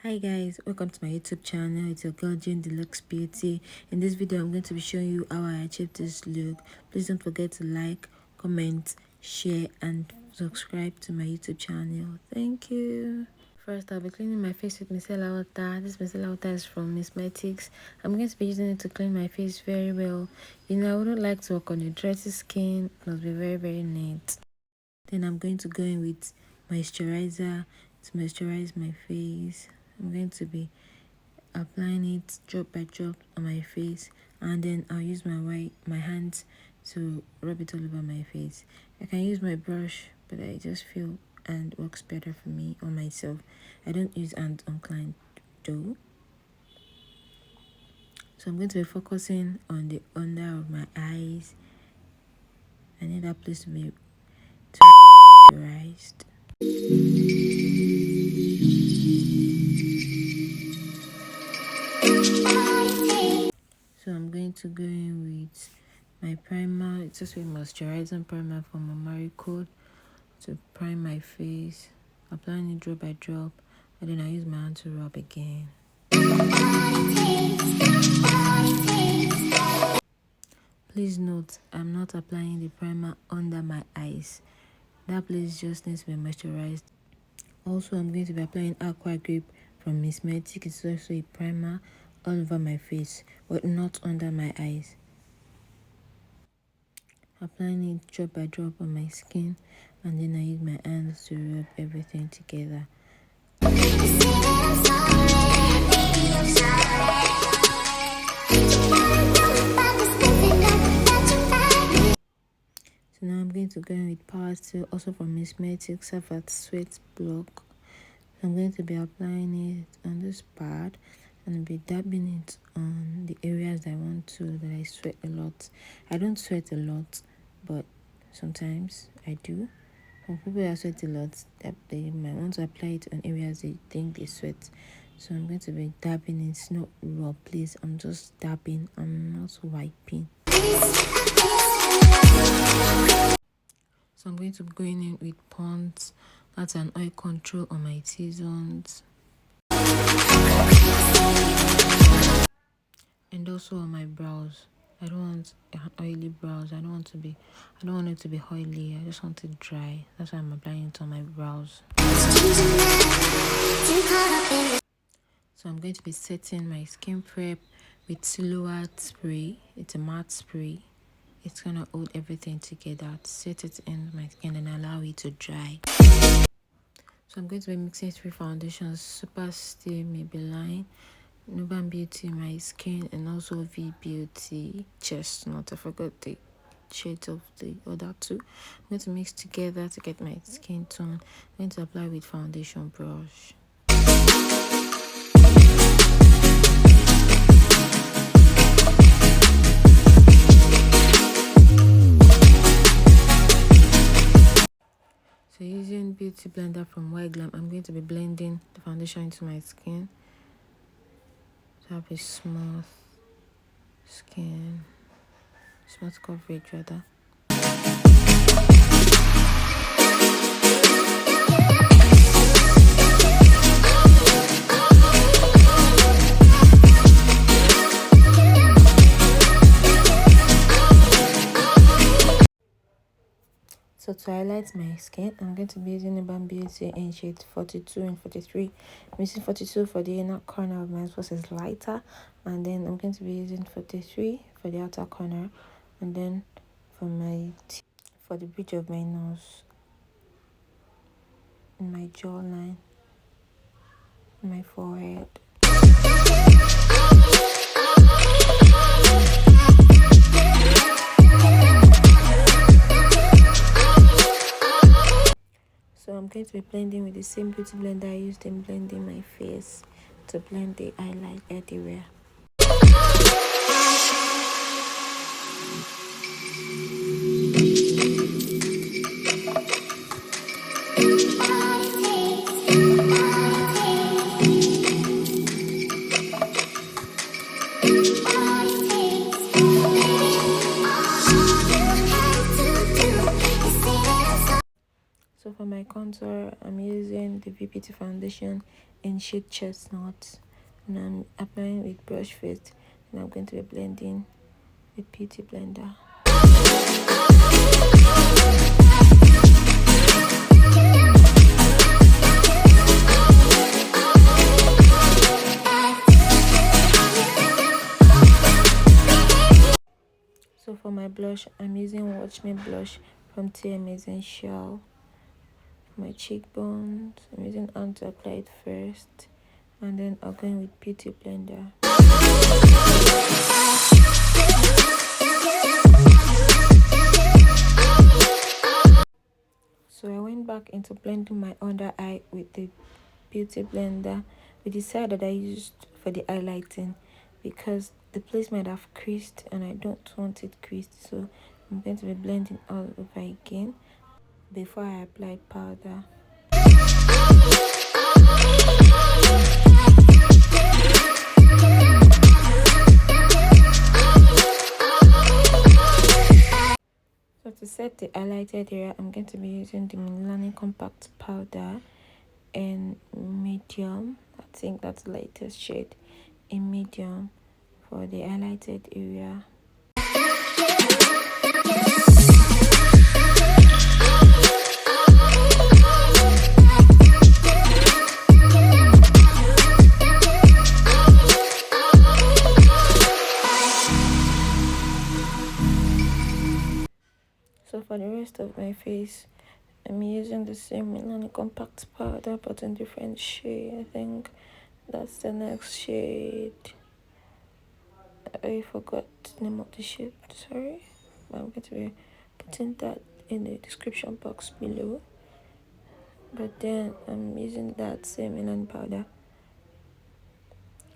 Hi guys, welcome to my YouTube channel. It's your girl Jane Deluxe Beauty. In this video I'm going to be showing you how I achieved this look. Please don't forget to like, comment, share and subscribe to my YouTube channel. Thank you. First I'll be cleaning my face with micellar water. This micellar water is from Msmetics. I'm going to be using it to clean my face very well. I wouldn't like to work on a dirty skin. It must be very neat. Then I'm going to go in with moisturizer to moisturize my face. I'm going to be applying it drop by drop on my face, and then I'll use my hands to rub it all over my face. I can use my brush, but I just feel and works better for me or myself. I don't use hand inclined though. So I'm going to be focusing on the under of my eyes. I need that place to be moisturized. So I'm going to go in with my primer. It's just a moisturizing primer from omaricode to prime my face, applying it drop by drop, and then I use my hand to rub again. Please note, I'm not applying the primer under my eyes. That place just needs to be moisturized. Also, I'm going to be applying aqua grape from Msmetics. It's also a primer all over my face, but not under my eyes. Applying it drop by drop on my skin, and then I use my hands to rub everything together. So now I'm going to go in with Power Still, also from Msmetics, Savat Sweat Block. I'm going to be applying it on this part and be dabbing it on the areas I want to, that I sweat a lot. I don't sweat a lot, but sometimes I do. Some people that sweat a lot, they might want to apply it on areas they think they sweat. So I'm going to be dabbing it. It's not raw, please. I'm just dabbing. I'm not wiping. So I'm going to be going in with Pond's. That's an oil control on my T-zones. And also on my brows. I don't want oily brows. I don't want it to be oily. I just want it dry. That's why I'm applying it on my brows. So I'm going to be setting my skin prep with sealowatt spray. It's a matte spray. It's gonna hold everything together. Set it in my skin and allow it to dry. So I'm going to be mixing 3 foundations: Superstay, Maybelline, Nuban Beauty My Skin, and also veebeauty Chestnut. I forgot the shades of the other 2. I'm going to mix together to get my skin tone. I'm going to apply with foundation brush. So using Beauty Blender from White Glam, I'm going to be blending the foundation into my skin to have a smooth skin, smooth coverage rather. So to highlight my skin, I'm going to be using Nuban Beauty in shades 42 and 43. I'm using 42 for the inner corner of my nose, is lighter, and then I'm going to be using 43 for the outer corner, and then for the bridge of my nose, in my jawline, in my forehead. So I'm going to be blending with the same beauty blender I used in blending my face to blend the highlight everywhere. So for my contour, I'm using the veebeauty foundation in shade chestnut, and I'm applying with brush first, and I'm going to be blending with beauty blender. So for my blush, I'm using Watch Me blush from Tmessentials. For my cheekbones, I'm using hand to apply it first, and then I'll go in with beauty blender. So I went back into blending my under eye with the beauty blender with the side that I used for the highlighting, because the place might have creased and I don't want it creased, so I'm going to be blending all over again before I apply powder. So to set the highlighted area, I'm going to be using the Milani compact powder in medium. I think that's the lightest shade, in medium, for the highlighted area. So for the rest of my face, I'm using the same Milani compact powder but in different shade. I think that's the next shade. I forgot the name of the shade, sorry. But I'm going to be putting that in the description box below. But then I'm using that same Milani powder.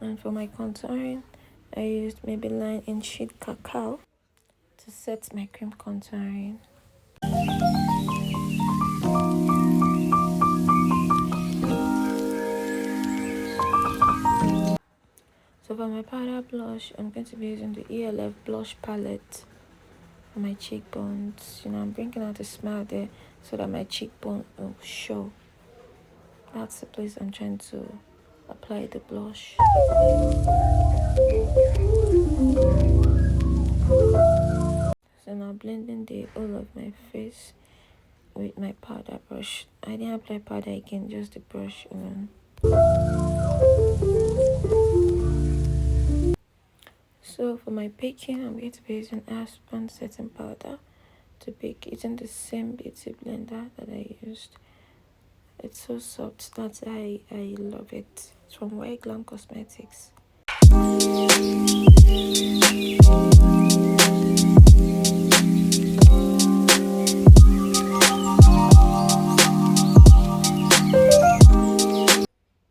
And for my contouring, I used Maybelline in shade Cacao to set my cream contouring. So for my powder blush, I'm going to be using the ELF blush palette for my cheekbones. I'm bringing out a smile there so that my cheekbone will show. That's the place I'm trying to apply the blush. So now blending the whole of my face with my powder brush. I didn't apply powder again, just the brush alone. So for my baking, I'm going to be using Aspen setting powder to bake using the same beauty blender that I used. It's so soft, that's why I love it. It's from Msmetics.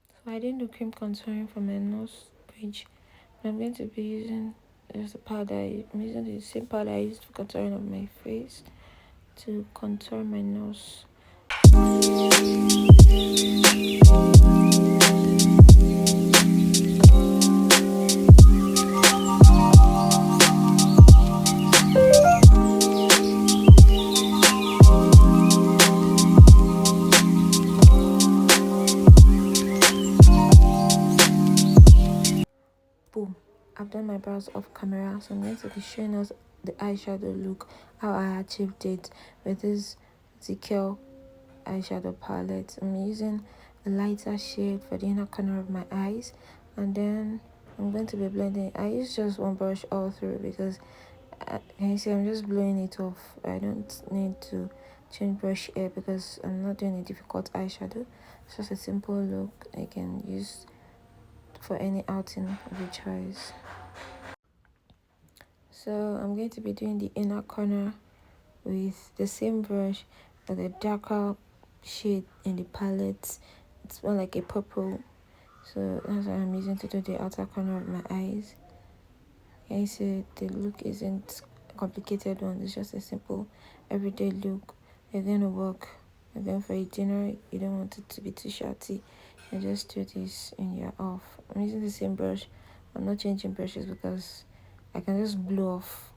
So I didn't do cream contouring for my nose bridge. I'm going to be using the powder. I'm using the same powder I used for contouring of my face to contour my nose. Boom, I've done my brows off camera, so I'm going to be showing us the eyeshadow look, how I achieved it with this Zikel eyeshadow palette. I'm using a lighter shade for the inner corner of my eyes, and then I'm going to be blending. I use just one brush all through because can you see I'm just blowing it off. I don't need to change brush here because I'm not doing a difficult eyeshadow. It's just a simple look I can use for any outing of your choice. So I'm going to be doing the inner corner with the same brush but a darker shade in the palette. It's more like a purple, so that's what I'm using to do the outer corner of my eyes. Can you see the look isn't a complicated one, it's just a simple everyday look. You're going to work, you're going for a dinner, you don't want it to be too shouty, you just do this and you're off. I'm using the same brush. I'm not changing brushes because I can just blow off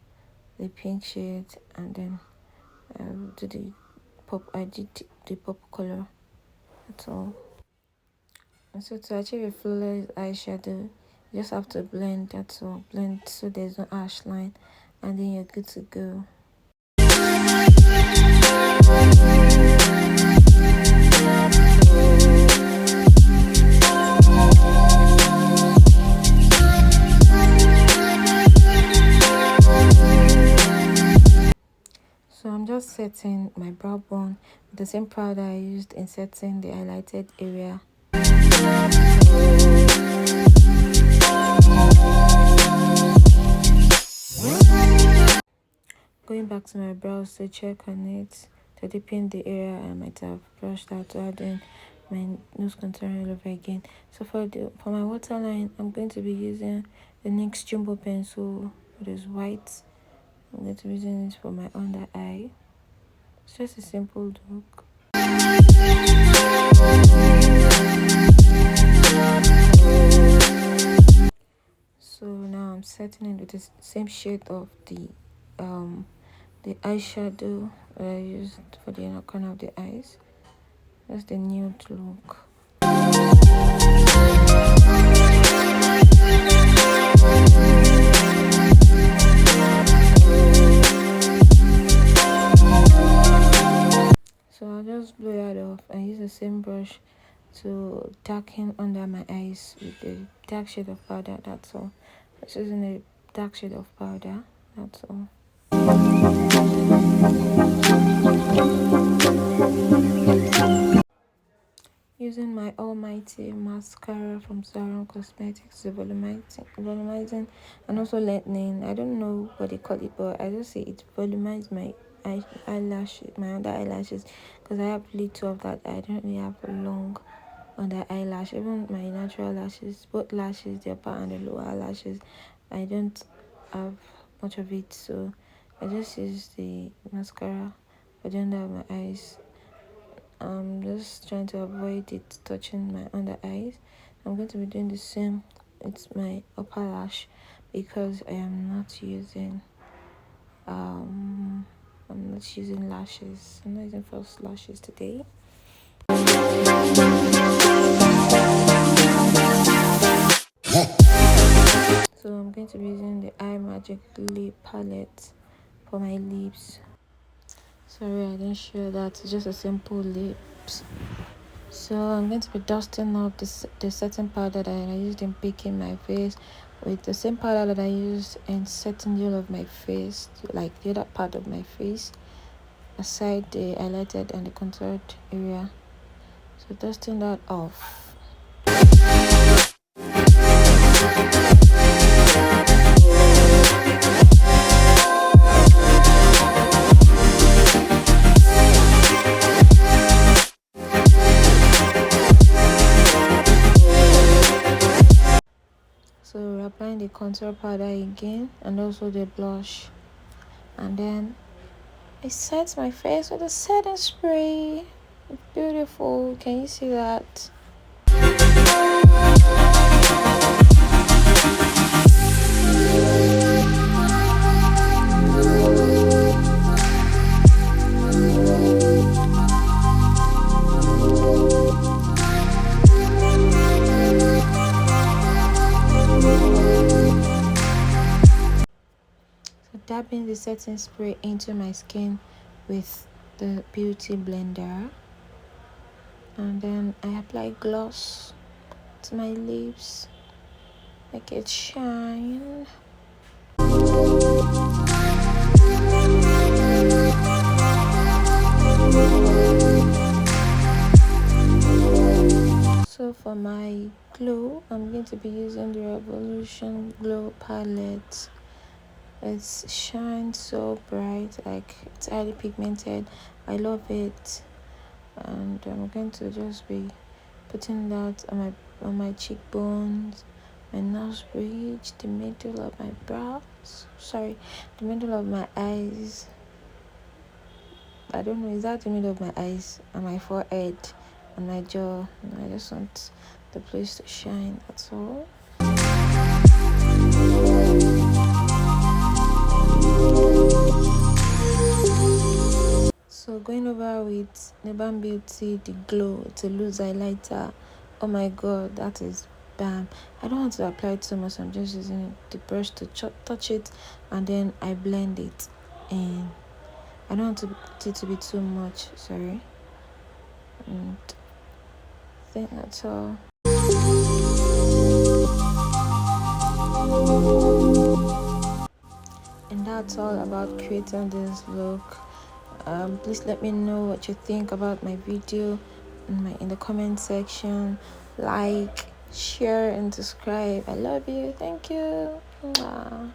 the pink shade and then do the pop. I did the pop color, that's all. So to achieve a flawless eyeshadow, you just have to blend. That's all. Blend so there's no harsh line, and then you're good to go. So I'm just setting my brow bone with the same powder I used in setting the highlighted area. Going back to my brows to check on it, to deepen the area I might have brushed out to add in my nose contour all over again. So for my waterline, I'm going to be using the NYX Jumbo pencil. It is white. I'm going to be using it for my under eye. It's just a simple look. So now I'm setting it with the same shade of the eyeshadow that I used for the inner corner of the eyes. That's the nude look. So I'll just blow that off and use the same brush to darken under my eyes with the dark shade of powder. That's all. Just using a dark shade of powder. That's all. Using my almighty mascara from Zaron Cosmetics, the volumizing and also lengthening. I don't know what they call it, but I just say it volumizes my eyelashes, my under eyelashes, because I have little of that. I don't really have a long under eyelash. Even my natural lashes, both lashes, the upper and the lower lashes, I don't have much of it. So I just use the mascara for the under of my eyes. I'm just trying to avoid it touching my under eyes. I'm going to be doing the same with my upper lash because I am not using lashes. I'm not using false lashes today. So I'm going to be using the Eye Magic lip palette for my lips. Sorry, I didn't show that. It's just a simple lips. So I'm going to be dusting up the setting powder that I used in baking my face with the same powder that I used in setting the whole of my face, like the other part of my face, aside the highlighted and the contoured area. So dusting that off. So we're applying the contour powder again and also the blush, and then I set my face with a setting spray. It's beautiful. Can you see that? Dabbing the setting spray into my skin with the beauty blender, and then I apply gloss to my lips, make it shine. So for my glow, I'm going to be using the Revolution Glow palette. It shines so bright, like it's highly pigmented. I love it, and I'm going to just be putting that on my cheekbones, my nose bridge, the middle of my brows. Sorry, the middle of my eyes. I don't know, is that the middle of my eyes, and my forehead, and my jaw? I just want the place to shine. That's all. So going over with Nuban Beauty, the Glow, it's a loose highlighter Oh my god, that is bam. I don't want to apply it too much. I'm just using the brush to touch it, and then I blend it. And I don't want it to be too much. Sorry. And I think that's all. And that's all about creating this look. Please let me know what you think about my video in the comment section. Like, share, and subscribe. I love you. Thank you. Mwah.